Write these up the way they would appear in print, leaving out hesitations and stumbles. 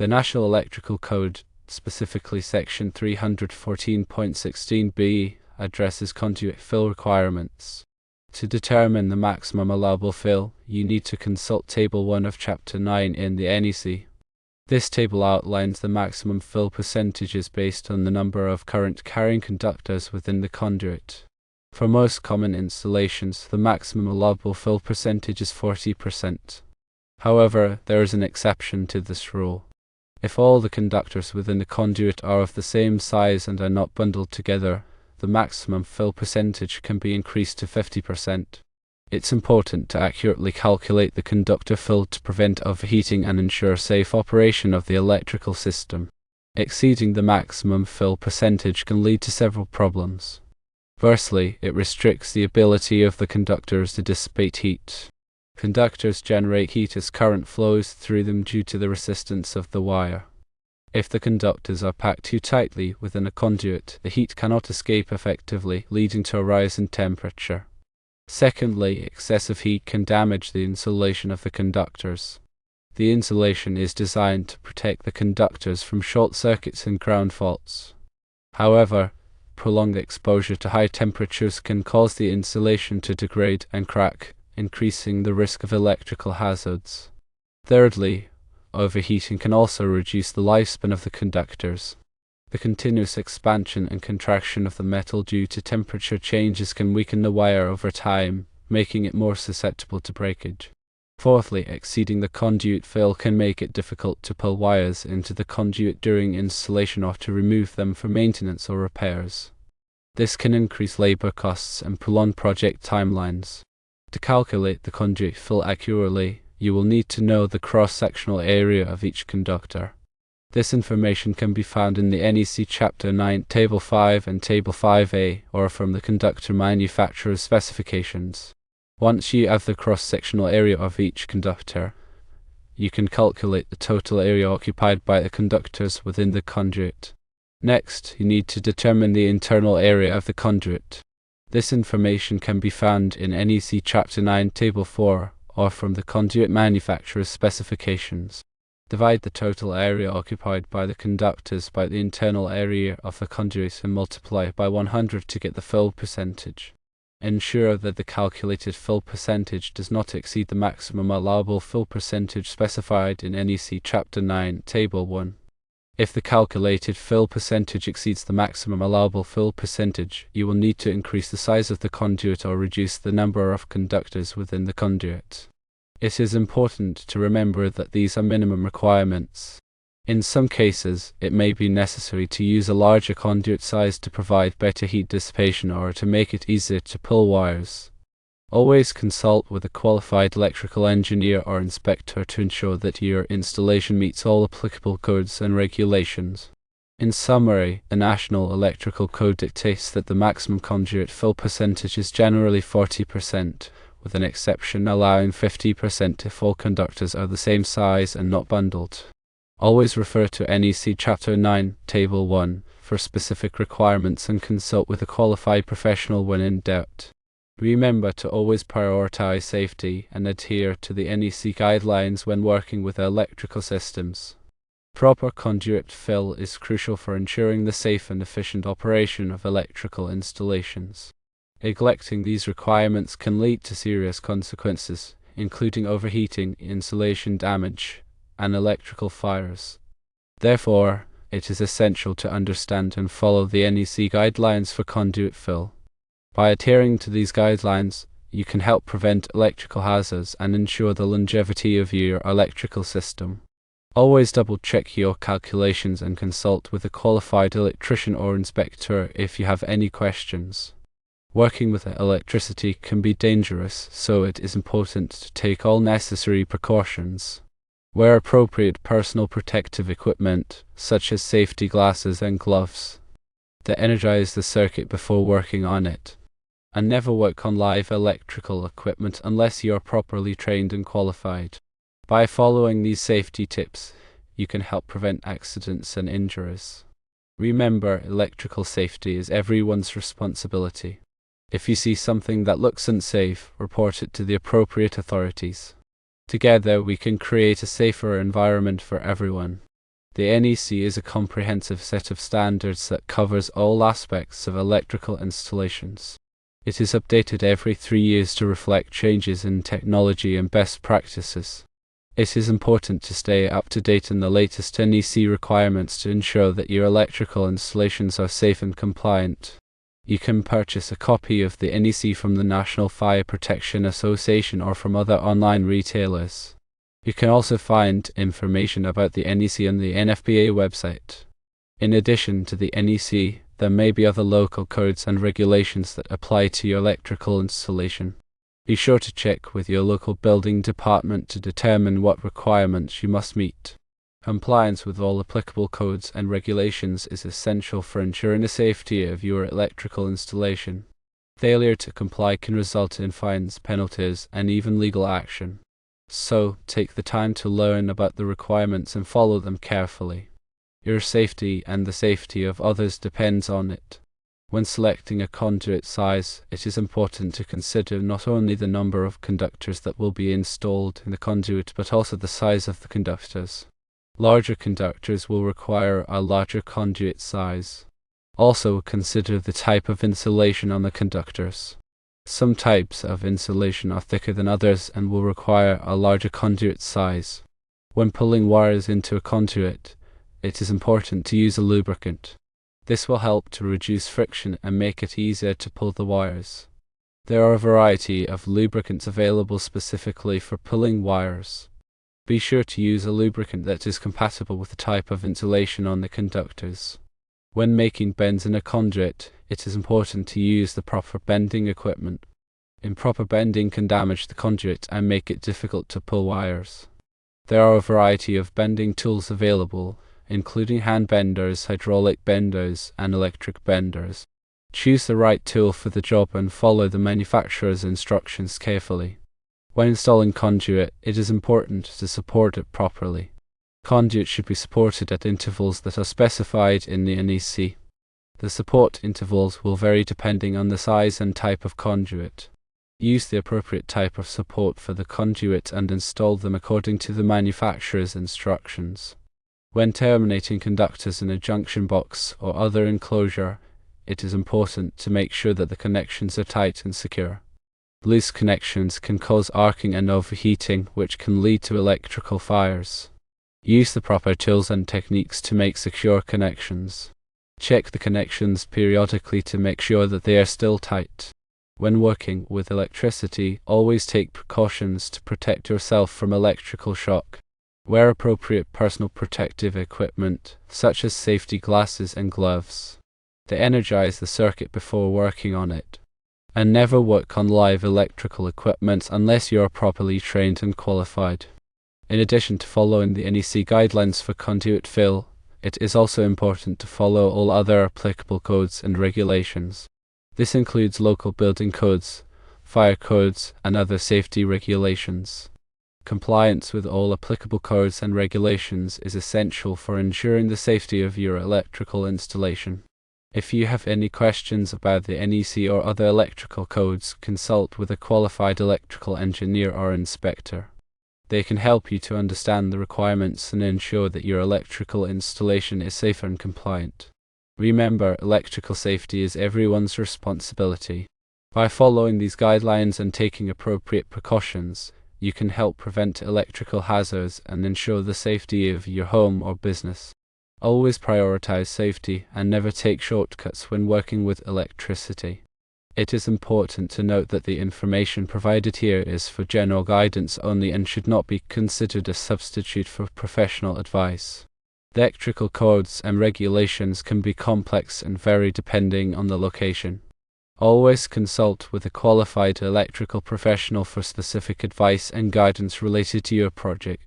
The National Electrical Code, specifically Section 314.16b, addresses conduit fill requirements. To determine the maximum allowable fill, you need to consult Table 1 of Chapter 9 in the NEC. This table outlines the maximum fill percentages based on the number of current carrying conductors within the conduit. For most common installations, the maximum allowable fill percentage is 40%. However, there is an exception to this rule. If all the conductors within the conduit are of the same size and are not bundled together, the maximum fill percentage can be increased to 50%. It's important to accurately calculate the conductor fill to prevent overheating and ensure safe operation of the electrical system. Exceeding the maximum fill percentage can lead to several problems. Firstly, it restricts the ability of the conductors to dissipate heat. Conductors generate heat as current flows through them due to the resistance of the wire. If the conductors are packed too tightly within a conduit, the heat cannot escape effectively, leading to a rise in temperature. Secondly, excessive heat can damage the insulation of the conductors. The insulation is designed to protect the conductors from short circuits and ground faults. However, prolonged exposure to high temperatures can cause the insulation to degrade and crack, increasing the risk of electrical hazards. Thirdly, overheating can also reduce the lifespan of the conductors. The continuous expansion and contraction of the metal due to temperature changes can weaken the wire over time, making it more susceptible to breakage. Fourthly, exceeding the conduit fill can make it difficult to pull wires into the conduit during installation or to remove them for maintenance or repairs. This can increase labor costs and prolong project timelines. To calculate the conduit fill accurately, you will need to know the cross-sectional area of each conductor. This information can be found in the NEC Chapter 9, Table 5 and Table 5a, or from the conductor manufacturer's specifications. Once you have the cross-sectional area of each conductor, you can calculate the total area occupied by the conductors within the conduit. Next, you need to determine the internal area of the conduit. This information can be found in NEC Chapter 9, Table 4, or from the conduit manufacturer's specifications. Divide the total area occupied by the conductors by the internal area of the conduit and multiply by 100 to get the fill percentage. Ensure that the calculated fill percentage does not exceed the maximum allowable fill percentage specified in NEC Chapter 9, Table 1. If the calculated fill percentage exceeds the maximum allowable fill percentage, you will need to increase the size of the conduit or reduce the number of conductors within the conduit. It is important to remember that these are minimum requirements. In some cases, it may be necessary to use a larger conduit size to provide better heat dissipation or to make it easier to pull wires. Always consult with a qualified electrical engineer or inspector to ensure that your installation meets all applicable codes and regulations. In summary, the National Electrical Code dictates that the maximum conduit fill percentage is generally 40%. With an exception allowing 50% if all conductors are the same size and not bundled. Always refer to NEC Chapter 9, Table 1, for specific requirements and consult with a qualified professional when in doubt. Remember to always prioritize safety and adhere to the NEC guidelines when working with electrical systems. Proper conduit fill is crucial for ensuring the safe and efficient operation of electrical installations. Neglecting these requirements can lead to serious consequences, including overheating, insulation damage, and electrical fires. Therefore, it is essential to understand and follow the NEC guidelines for conduit fill. By adhering to these guidelines, you can help prevent electrical hazards and ensure the longevity of your electrical system. Always double-check your calculations and consult with a qualified electrician or inspector if you have any questions. Working with electricity can be dangerous, so it is important to take all necessary precautions. Wear appropriate personal protective equipment, such as safety glasses and gloves. De-energize the circuit before working on it. And never work on live electrical equipment unless you are properly trained and qualified. By following these safety tips, you can help prevent accidents and injuries. Remember, electrical safety is everyone's responsibility. If you see something that looks unsafe, report it to the appropriate authorities. Together we can create a safer environment for everyone. The NEC is a comprehensive set of standards that covers all aspects of electrical installations. It is updated every 3 years to reflect changes in technology and best practices. It is important to stay up to date on the latest NEC requirements to ensure that your electrical installations are safe and compliant. You can purchase a copy of the NEC from the National Fire Protection Association or from other online retailers. You can also find information about the NEC on the NFPA website. In addition to the NEC, there may be other local codes and regulations that apply to your electrical installation. Be sure to check with your local building department to determine what requirements you must meet. Compliance with all applicable codes and regulations is essential for ensuring the safety of your electrical installation. Failure to comply can result in fines, penalties, and even legal action. So, take the time to learn about the requirements and follow them carefully. Your safety and the safety of others depends on it. When selecting a conduit size, it is important to consider not only the number of conductors that will be installed in the conduit, but also the size of the conductors. Larger conductors will require a larger conduit size. Also consider the type of insulation on the conductors. Some types of insulation are thicker than others and will require a larger conduit size. When pulling wires into a conduit, it is important to use a lubricant. This will help to reduce friction and make it easier to pull the wires. There are a variety of lubricants available specifically for pulling wires. Be sure to use a lubricant that is compatible with the type of insulation on the conductors. When making bends in a conduit, it is important to use the proper bending equipment. Improper bending can damage the conduit and make it difficult to pull wires. There are a variety of bending tools available, including hand benders, hydraulic benders, and electric benders. Choose the right tool for the job and follow the manufacturer's instructions carefully. When installing conduit, it is important to support it properly. Conduit should be supported at intervals that are specified in the NEC. The support intervals will vary depending on the size and type of conduit. Use the appropriate type of support for the conduit and install them according to the manufacturer's instructions. When terminating conductors in a junction box or other enclosure, it is important to make sure that the connections are tight and secure. Loose connections can cause arcing and overheating, which can lead to electrical fires. Use the proper tools and techniques to make secure connections. Check the connections periodically to make sure that they are still tight. When working with electricity, always take precautions to protect yourself from electrical shock. Wear appropriate personal protective equipment, such as safety glasses and gloves. To energize the circuit before working on it. And never work on live electrical equipment unless you are properly trained and qualified. In addition to following the NEC guidelines for conduit fill, it is also important to follow all other applicable codes and regulations. This includes local building codes, fire codes, and other safety regulations. Compliance with all applicable codes and regulations is essential for ensuring the safety of your electrical installation. If you have any questions about the NEC or other electrical codes, consult with a qualified electrical engineer or inspector. They can help you to understand the requirements and ensure that your electrical installation is safe and compliant. Remember, electrical safety is everyone's responsibility. By following these guidelines and taking appropriate precautions, you can help prevent electrical hazards and ensure the safety of your home or business. Always prioritize safety and never take shortcuts when working with electricity. It is important to note that the information provided here is for general guidance only and should not be considered a substitute for professional advice. Electrical codes and regulations can be complex and vary depending on the location. Always consult with a qualified electrical professional for specific advice and guidance related to your project.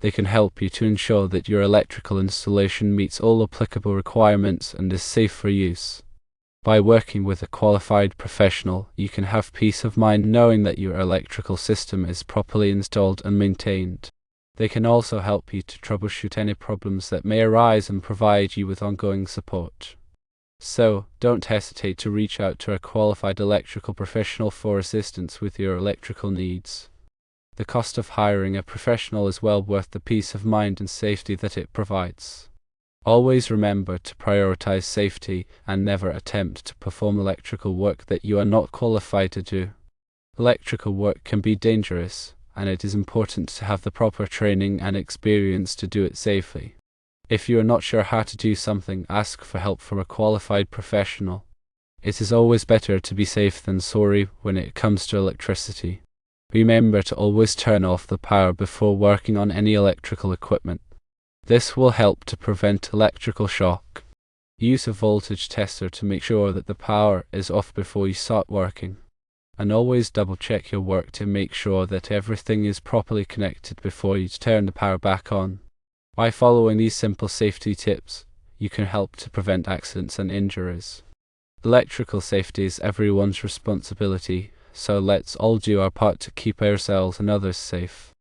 They can help you to ensure that your electrical installation meets all applicable requirements and is safe for use. By working with a qualified professional, you can have peace of mind knowing that your electrical system is properly installed and maintained. They can also help you to troubleshoot any problems that may arise and provide you with ongoing support. So, don't hesitate to reach out to a qualified electrical professional for assistance with your electrical needs. The cost of hiring a professional is well worth the peace of mind and safety that it provides. Always remember to prioritize safety and never attempt to perform electrical work that you are not qualified to do. Electrical work can be dangerous, and it is important to have the proper training and experience to do it safely. If you are not sure how to do something, ask for help from a qualified professional. It is always better to be safe than sorry when it comes to electricity. Remember to always turn off the power before working on any electrical equipment. This will help to prevent electrical shock. Use a voltage tester to make sure that the power is off before you start working. And always double check your work to make sure that everything is properly connected before you turn the power back on. By following these simple safety tips, you can help to prevent accidents and injuries. Electrical safety is everyone's responsibility, so let's all do our part to keep ourselves and others safe.